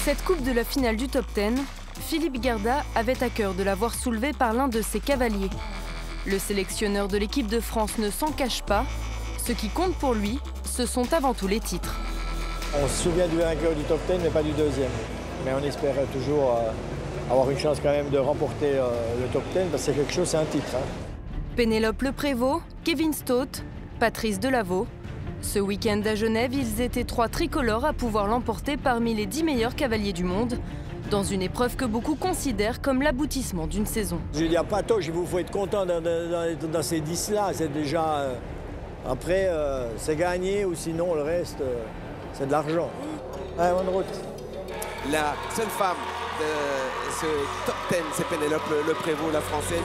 Cette coupe de la finale du top 10, Philippe Gerda avait à cœur de la voir soulevée par l'un de ses cavaliers. Le sélectionneur de l'équipe de France ne s'en cache pas. Ce qui compte pour lui, ce sont avant tout les titres. On se souvient du vainqueur du top 10, mais pas du deuxième. Mais on espère toujours avoir une chance quand même de remporter le top 10, parce que c'est quelque chose, c'est un titre. Pénélope Leprévost, Kevin Stott, Patrice Delaveau. Ce week-end à Genève, ils étaient 3 tricolores à pouvoir l'emporter parmi les 10 meilleurs cavaliers du monde, dans une épreuve que beaucoup considèrent comme l'aboutissement d'une saison. Je dis à Patoche, il faut être content dans ces 10-là. C'est déjà... après, c'est gagné, ou sinon le reste, c'est de l'argent. Allez, bonne route. La seule femme de ce top 10, c'est Pénélope Leprévost, la Française.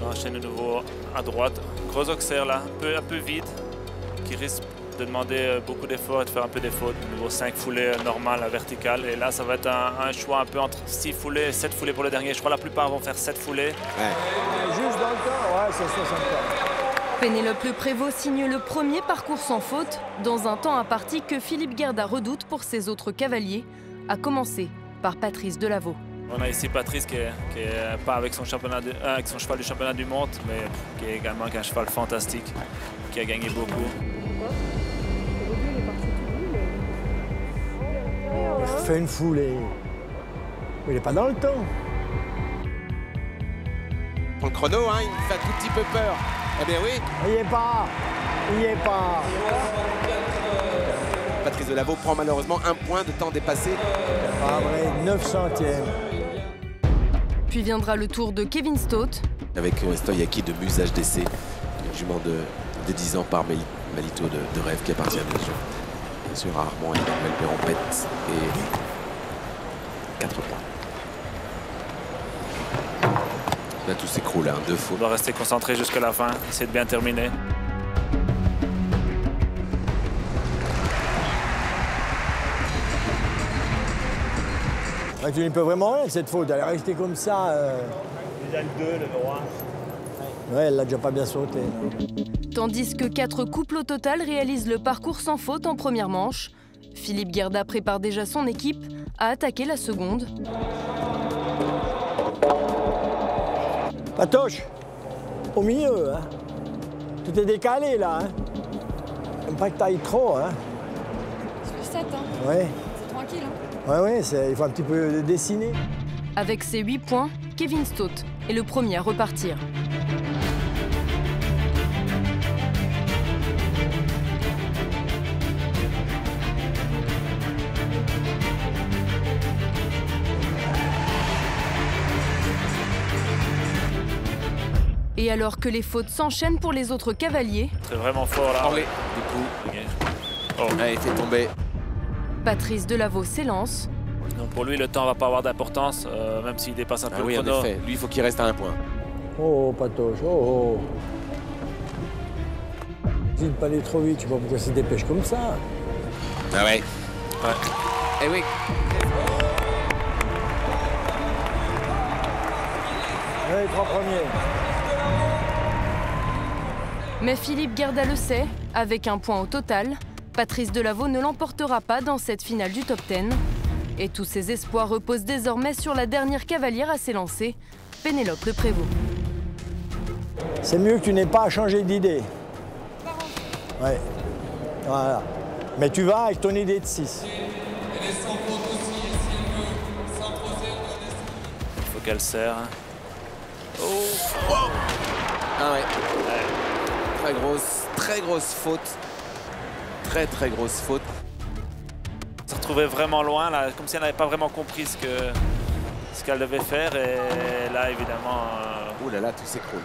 On enchaîne de nouveau à droite. Gros auxerre là, un peu vide, qui risque de demander beaucoup d'efforts et de faire un peu des fautes. De nouveau 5 foulées normales à verticales. Et là, ça va être un choix un peu entre 6 foulées et 7 foulées pour le dernier. Je crois que la plupart vont faire 7 foulées. Ouais. Juste dans le temps, ouais, c'est 60 ans. Pénélope Leprévost signe le premier parcours sans faute, dans un temps imparti que Philippe Gerda redoute pour ses autres cavaliers, à commencer par Patrice Delaveau. On a ici Patrice qui est pas avec son cheval du championnat du monde, mais qui est également un cheval fantastique, qui a gagné beaucoup. Il fait une foulée. Mais il n'est pas dans le temps. Pour le chrono, hein, il me fait un tout petit peu peur. Eh bien oui. Il n'y est pas. Il n'y est pas. Patrice Delaveau prend malheureusement un point de temps dépassé. Pas vrai, 9 centièmes. Puis viendra le tour de Kevin Stott. Avec Stoyaki de Muse HDC, une jument de 10 ans par Malito de Rêve qui appartient bien sûr à Armand et Emmanuel Perrompette et 4 points. Là tout s'écroule, hein, 2 fautes. On doit rester concentré jusqu'à la fin, essayer de bien terminer. Tu n'y peux vraiment rien de cette faute, elle est restée comme ça. Déjà le 2, le droit. Ouais, elle l'a déjà pas bien sauté. Tandis que 4 couples au total réalisent le parcours sans faute en première manche, Philippe Gerda prépare déjà son équipe à attaquer la seconde. Patoche, au milieu, hein. Tout est décalé là. Hein. J'aime pas que t'ailles trop. Hein. C'est le 7, hein. Ouais. C'est tranquille, hein. Ouais, il faut un petit peu dessiner. Avec ses 8 points, Kevin Stott est le premier à repartir. Et alors que les fautes s'enchaînent pour les autres cavaliers, C'est vraiment fort là. Parlez, du coup. Okay. Oh. Ah, il fait tomber. Patrice Delaveau s'élance. Donc pour lui, le temps va pas avoir d'importance, même s'il dépasse un peu Ah oui, le en chrono. effet. Lui, il faut qu'il reste à 1 point. Oh, Patoche, oh. Dis de pas aller trop vite, je sais pas pourquoi il se dépêche comme ça. Ah ouais. Ouais. Eh oui. Ouais, les 3 premiers. Mais Philippe Gerda le sait, avec un point au total, Patrice Delaveau ne l'emportera pas dans cette finale du top 10. Et tous ses espoirs reposent désormais sur la dernière cavalière à s'élancer, Pénélope Leprévost. C'est mieux que tu n'aies pas à changer d'idée. Ouais, voilà. Mais tu vas avec ton idée de 6. Il faut qu'elle serre. Oh. Wow. Ah ouais. Très grosse faute. Très grosse faute. Elle se retrouvait vraiment loin, là, comme si elle n'avait pas vraiment compris ce qu'elle devait faire. Et là, évidemment... Ouh là là, tout s'écroule.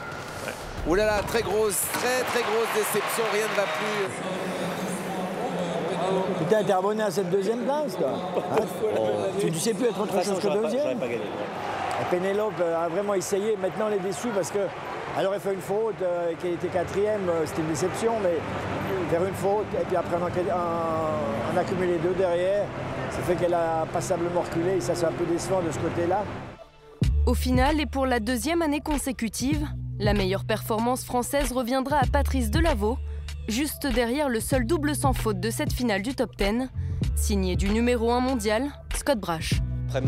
Ouais. Ouh là là, très grosse déception, rien ne va plus. Putain, t'es abonné à cette deuxième place, toi. Hein? Tu sais plus être autre chose que deuxième. Pénélope a vraiment essayé. Maintenant, elle est déçue parce qu'elle aurait fait une faute, qui était 4e, c'était une déception, mais faire une faute et puis après en accumuler 2 derrière, ça fait qu'elle a passablement reculé et ça c'est un peu décevant de ce côté-là. Au final, et pour la 2e année consécutive, la meilleure performance française reviendra à Patrice Delaveau, juste derrière le seul double sans faute de cette finale du top 10, signé du numéro 1 mondial, Scott Brash. Après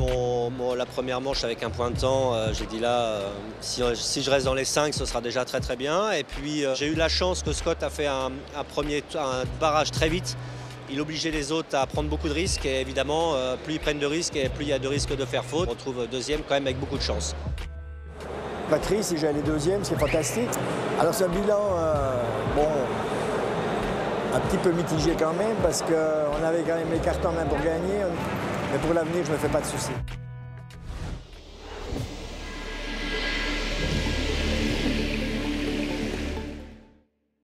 la première manche avec un point de temps, j'ai dit là, si je reste dans les 5, ce sera déjà très très bien. Et puis j'ai eu la chance que Scott a fait un barrage très vite. Il obligeait les autres à prendre beaucoup de risques et évidemment, plus ils prennent de risques et plus il y a de risques de faire faute. On retrouve deuxième quand même avec beaucoup de chance. Patrice, si j'allais deuxième, c'est fantastique. Alors c'est un bilan, bon, un petit peu mitigé quand même parce qu'on avait quand même les cartes en main pour gagner. Mais pour l'avenir, je ne me fais pas de soucis.